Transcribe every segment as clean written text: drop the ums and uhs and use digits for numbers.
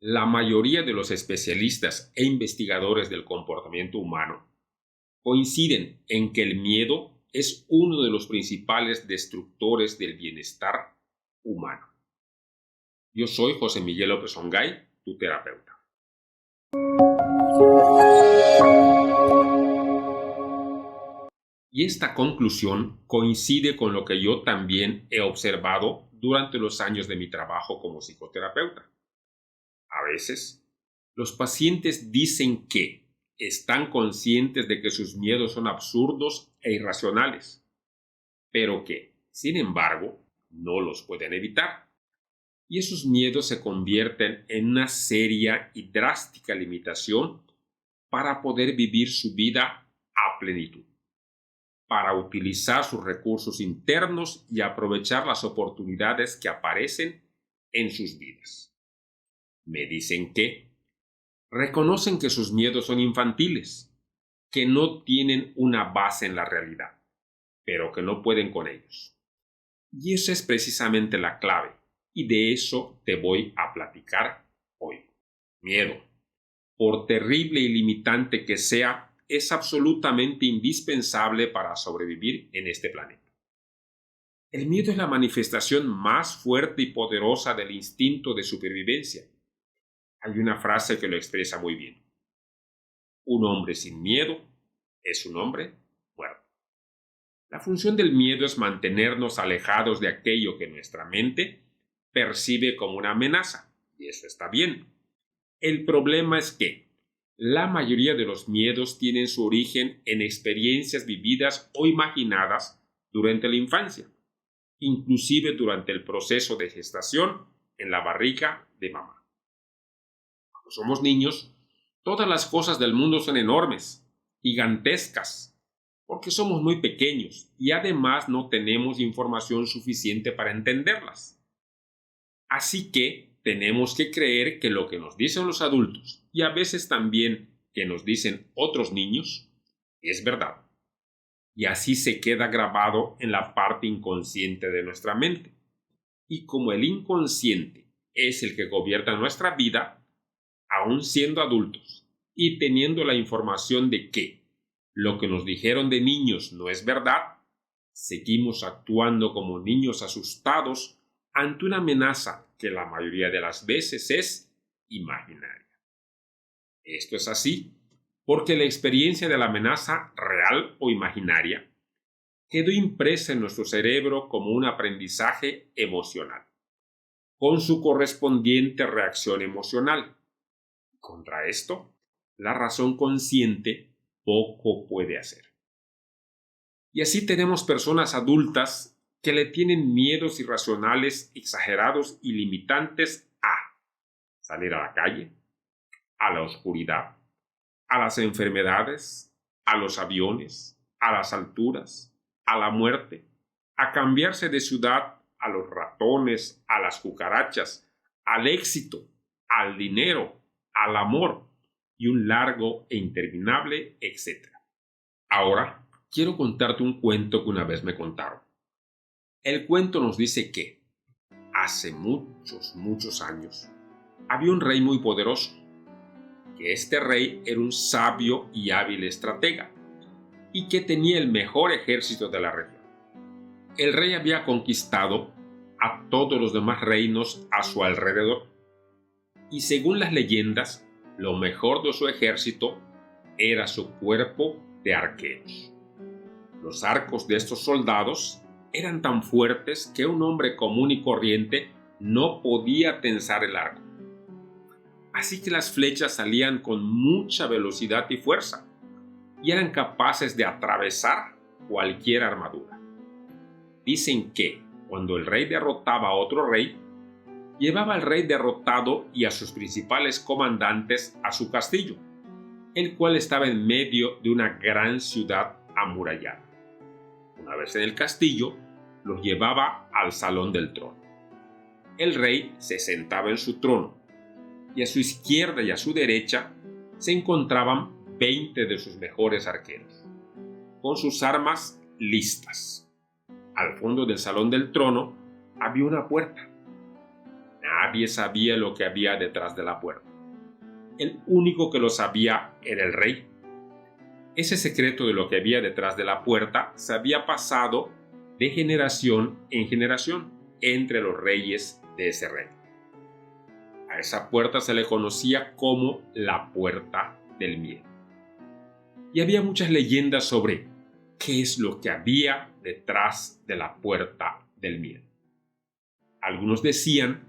La mayoría de los especialistas e investigadores del comportamiento humano coinciden en que el miedo es uno de los principales destructores del bienestar humano. Yo soy José Miguel López Ongay, tu terapeuta. Y esta conclusión coincide con lo que yo también he observado durante los años de mi trabajo como psicoterapeuta. A veces, los pacientes dicen que están conscientes de que sus miedos son absurdos e irracionales, pero que, sin embargo, no los pueden evitar. Y esos miedos se convierten en una seria y drástica limitación para poder vivir su vida a plenitud, para utilizar sus recursos internos y aprovechar las oportunidades que aparecen en sus vidas. Me dicen que reconocen que sus miedos son infantiles, que no tienen una base en la realidad, pero que no pueden con ellos. Y esa es precisamente la clave, y de eso te voy a platicar hoy. Miedo, por terrible y limitante que sea, es absolutamente indispensable para sobrevivir en este planeta. El miedo es la manifestación más fuerte y poderosa del instinto de supervivencia. Hay una frase que lo expresa muy bien. Un hombre sin miedo es un hombre muerto. La función del miedo es mantenernos alejados de aquello que nuestra mente percibe como una amenaza, y eso está bien. El problema es que la mayoría de los miedos tienen su origen en experiencias vividas o imaginadas durante la infancia, inclusive durante el proceso de gestación en la barriga de mamá. Cuando somos niños, todas las cosas del mundo son enormes, gigantescas, porque somos muy pequeños y además no tenemos información suficiente para entenderlas. Así que tenemos que creer que lo que nos dicen los adultos y a veces también que nos dicen otros niños es verdad. Y así se queda grabado en la parte inconsciente de nuestra mente. Y como el inconsciente es el que gobierna nuestra vida, aún siendo adultos y teniendo la información de que lo que nos dijeron de niños no es verdad, seguimos actuando como niños asustados ante una amenaza que la mayoría de las veces es imaginaria. Esto es así porque la experiencia de la amenaza real o imaginaria quedó impresa en nuestro cerebro como un aprendizaje emocional, con su correspondiente reacción emocional. Contra esto, la razón consciente poco puede hacer. Y así tenemos personas adultas que le tienen miedos irracionales, exagerados y limitantes a salir a la calle, a la oscuridad, a las enfermedades, a los aviones, a las alturas, a la muerte, a cambiarse de ciudad, a los ratones, a las cucarachas, al éxito, al dinero, al amor y un largo e interminable etcétera. Ahora quiero contarte un cuento que una vez me contaron. El cuento nos dice que hace muchos años había un rey muy poderoso, que este rey era un sabio y hábil estratega y que tenía el mejor ejército de la región. El rey había conquistado a todos los demás reinos a su alrededor y según las leyendas, lo mejor de su ejército era su cuerpo de arqueros. Los arcos de estos soldados eran tan fuertes que un hombre común y corriente no podía tensar el arco. Así que las flechas salían con mucha velocidad y fuerza y eran capaces de atravesar cualquier armadura. Dicen que cuando el rey derrotaba a otro rey, llevaba al rey derrotado y a sus principales comandantes a su castillo, el cual estaba en medio de una gran ciudad amurallada. Una vez en el castillo, los llevaba al salón del trono. El rey se sentaba en su trono y a su izquierda y a su derecha se encontraban 20 de sus mejores arqueros, con sus armas listas. Al fondo del salón del trono había una puerta. nadie sabía lo que había detrás de la puerta. El único que lo sabía era el rey. Ese secreto de lo que había detrás de la puerta se había pasado de generación en generación entre los reyes de ese reino. A esa puerta se le conocía como la Puerta del Miedo. Y había muchas leyendas sobre qué es lo que había detrás de la Puerta del Miedo. Algunos decían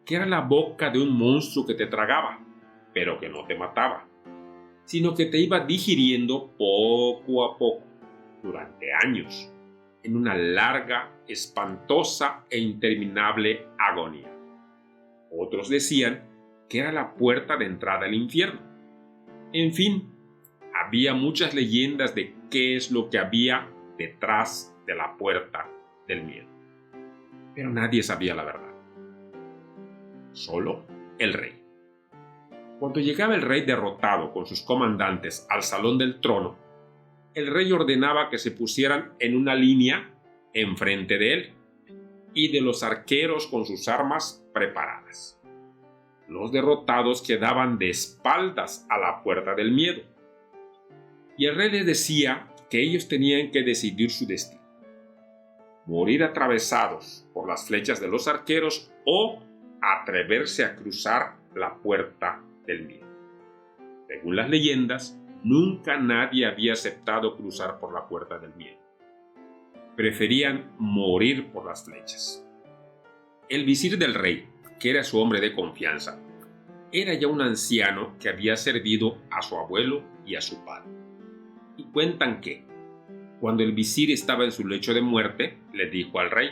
que era la boca de un monstruo que te tragaba, pero que no te mataba, sino que te iba digiriendo poco a poco, durante años, en una larga, espantosa e interminable agonía. Otros decían que era la puerta de entrada al infierno. En fin, había muchas leyendas de qué es lo que había detrás de la Puerta del Miedo. Pero nadie sabía la verdad. Solo el rey. Cuando llegaba el rey derrotado con sus comandantes al salón del trono, el rey ordenaba que se pusieran en una línea enfrente de él y de los arqueros con sus armas preparadas. Los derrotados quedaban de espaldas a la Puerta del Miedo, y el rey les decía que ellos tenían que decidir su destino: morir atravesados por las flechas de los arqueros o atreverse a cruzar la Puerta del Miedo. Según las leyendas, nunca nadie había aceptado cruzar por la Puerta del Miedo. Preferían morir por las flechas. El visir del rey, que era su hombre de confianza, era ya un anciano que había servido a su abuelo y a su padre. Y cuentan que, cuando el visir estaba en su lecho de muerte, le dijo al rey: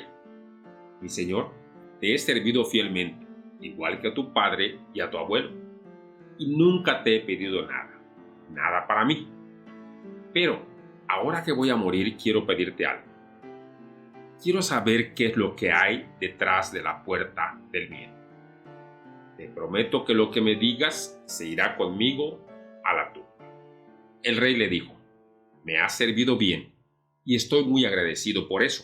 «Mi señor, te he servido fielmente, igual que a tu padre y a tu abuelo, y nunca te he pedido nada para mí. Pero, ahora que voy a morir, quiero pedirte algo. Quiero saber qué es lo que hay detrás de la Puerta del Miedo. Te prometo que lo que me digas se irá conmigo a la tumba». El rey le dijo: «Me has servido bien y estoy muy agradecido por eso.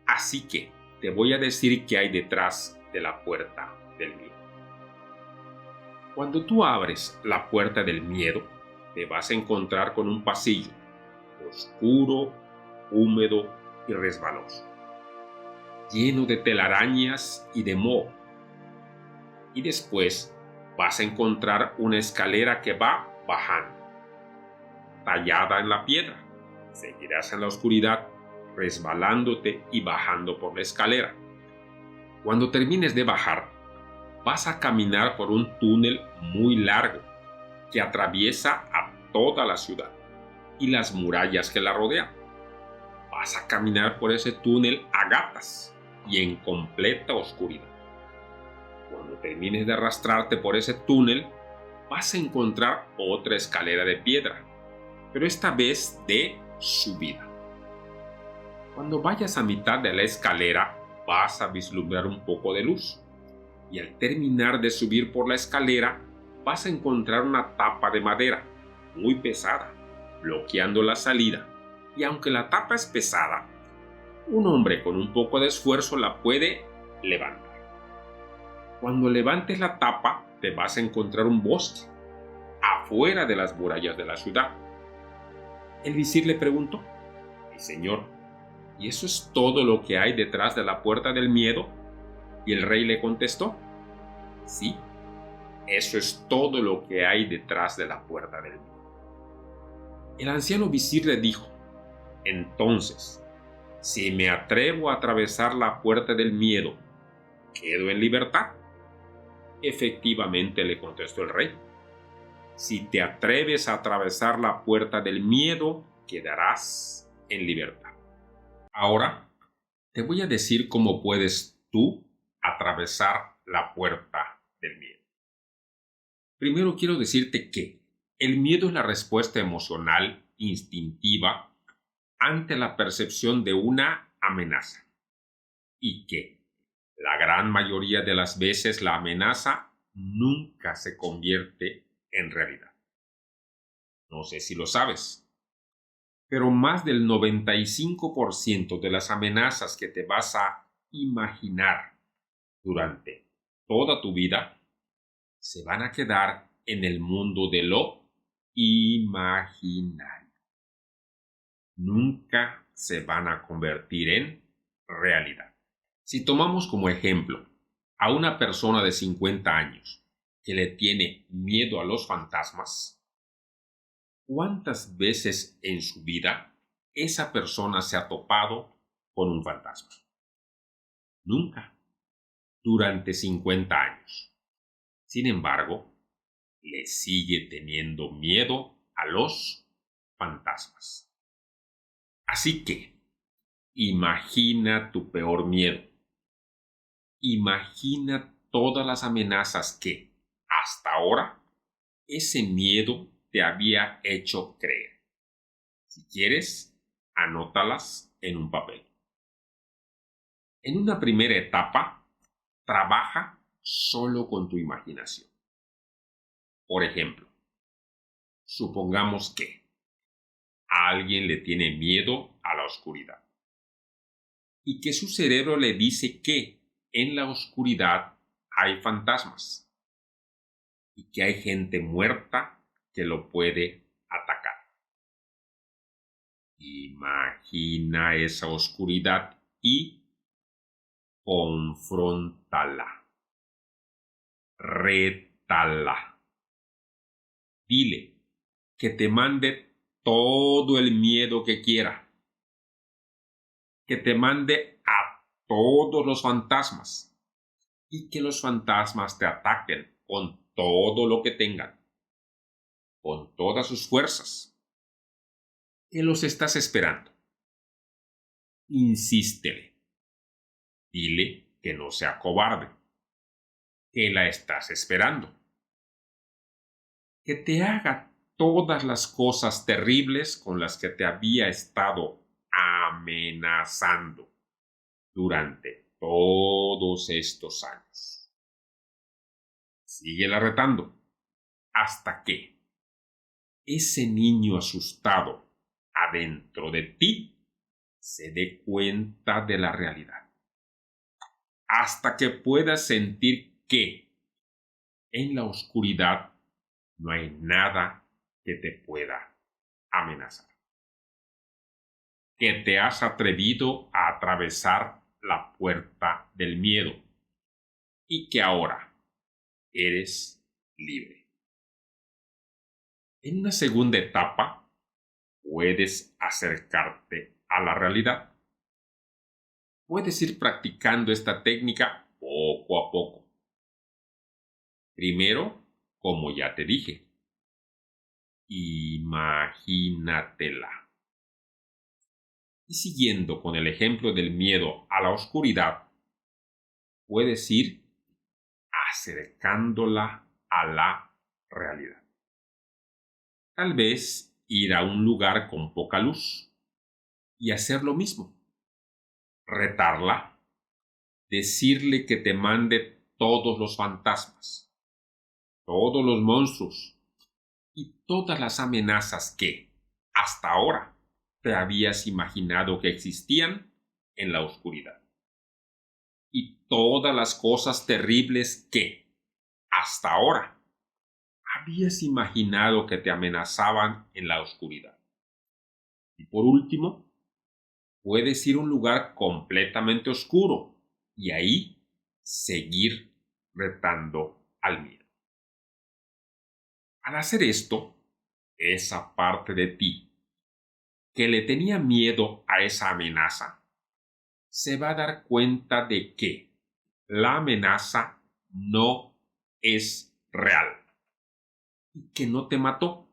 Así que te voy a decir qué hay detrás de la Puerta del Miedo. Cuando tú abres la Puerta del Miedo, te vas a encontrar con un pasillo oscuro, húmedo y resbaloso, lleno de telarañas y de moho. Y después vas a encontrar una escalera que va bajando, tallada en la piedra. Seguirás en la oscuridad, resbalándote y bajando por la escalera. Cuando termines de bajar, vas a caminar por un túnel muy largo que atraviesa a toda la ciudad y las murallas que la rodean. Vas a caminar por ese túnel a gatas y en completa oscuridad. Cuando termines de arrastrarte por ese túnel, vas a encontrar otra escalera de piedra, pero esta vez de subida. Cuando vayas a mitad de la escalera, vas a vislumbrar un poco de luz, y al terminar de subir por la escalera, vas a encontrar una tapa de madera muy pesada, bloqueando la salida, y aunque la tapa es pesada, un hombre con un poco de esfuerzo la puede levantar. Cuando levantes la tapa, te vas a encontrar un bosque, afuera de las murallas de la ciudad. El visir le preguntó: «Mi señor, ¿y eso es todo lo que hay detrás de la Puerta del Miedo?». Y el rey le contestó: «Sí, eso es todo lo que hay detrás de la Puerta del Miedo». El anciano visir le dijo: «Entonces, si me atrevo a atravesar la Puerta del Miedo, ¿quedo en libertad?». «Efectivamente», le contestó el rey. «Si te atreves a atravesar la Puerta del Miedo, quedarás en libertad». Ahora te voy a decir cómo puedes tú atravesar la Puerta del Miedo. Primero quiero decirte que el miedo es la respuesta emocional instintiva ante la percepción de una amenaza, y que la gran mayoría de las veces la amenaza nunca se convierte en realidad. No sé si lo sabes, pero más del 95% de las amenazas que te vas a imaginar durante toda tu vida se van a quedar en el mundo de lo imaginario. Nunca se van a convertir en realidad. Si tomamos como ejemplo a una persona de 50 años que le tiene miedo a los fantasmas, ¿cuántas veces en su vida esa persona se ha topado con un fantasma? Nunca, durante 50 años. Sin embargo, le sigue teniendo miedo a los fantasmas. Así que, imagina tu peor miedo. Imagina todas las amenazas que, hasta ahora, ese miedo te había hecho creer. Si quieres, anótalas en un papel. En una primera etapa, trabaja solo con tu imaginación. Por ejemplo, supongamos que a alguien le tiene miedo a la oscuridad y que su cerebro le dice que en la oscuridad hay fantasmas y que hay gente muerta que lo puede atacar. Imagina esa oscuridad y confróntala. Rétala. Dile que te mande todo el miedo que quiera. Que te mande a todos los fantasmas. Y que los fantasmas te ataquen con todo lo que tengan. Con todas sus fuerzas. Que los estás esperando. Insístele. Dile que no sea cobarde. Que la estás esperando. Que te haga todas las cosas terribles con las que te había estado amenazando durante todos estos años. Síguela retando hasta que ese niño asustado adentro de ti se dé cuenta de la realidad. Hasta que puedas sentir que en la oscuridad no hay nada que te pueda amenazar. Que te has atrevido a atravesar la puerta del miedo y que ahora eres libre. En una segunda etapa, puedes acercarte a la realidad. Puedes ir practicando esta técnica poco a poco. Primero, como ya te dije, imagínatela. Y siguiendo con el ejemplo del miedo a la oscuridad, puedes ir acercándola a la realidad. Tal vez ir a un lugar con poca luz y hacer lo mismo. Retarla, decirle que te mande todos los fantasmas, todos los monstruos y todas las amenazas que, hasta ahora, te habías imaginado que existían en la oscuridad. Y todas las cosas terribles que, hasta ahora, habías imaginado que te amenazaban en la oscuridad. Y por último, puedes ir a un lugar completamente oscuro y ahí seguir retando al miedo. Al hacer esto, esa parte de ti que le tenía miedo a esa amenaza se va a dar cuenta de que la amenaza no es real y que no te mató,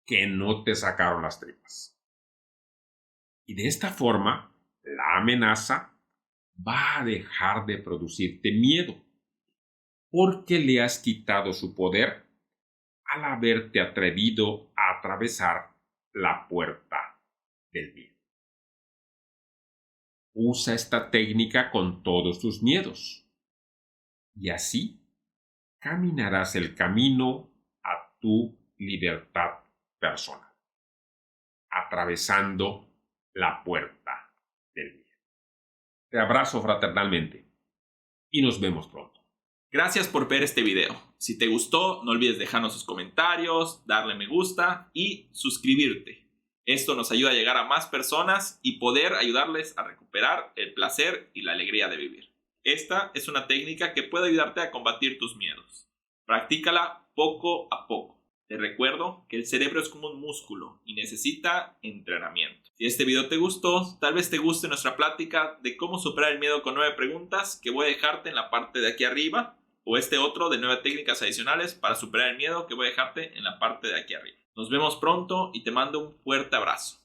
que no te sacaron las tripas. Y de esta forma, la amenaza va a dejar de producirte miedo, porque le has quitado su poder al haberte atrevido a atravesar la puerta del miedo. Usa esta técnica con todos tus miedos, y así caminarás el camino a tu libertad personal, atravesando la puerta del miedo. Te abrazo fraternalmente y nos vemos pronto. Gracias por ver este video. Si te gustó, no olvides dejarnos sus comentarios, darle me gusta y suscribirte. Esto nos ayuda a llegar a más personas y poder ayudarles a recuperar el placer y la alegría de vivir. Esta es una técnica que puede ayudarte a combatir tus miedos. Practícala poco a poco. Te recuerdo que el cerebro es como un músculo y necesita entrenamiento. Si este video te gustó, tal vez te guste nuestra plática de cómo superar el miedo con 9 preguntas que voy a dejarte en la parte de aquí arriba, o este otro de 9 técnicas adicionales para superar el miedo que voy a dejarte en la parte de aquí arriba. Nos vemos pronto y te mando un fuerte abrazo.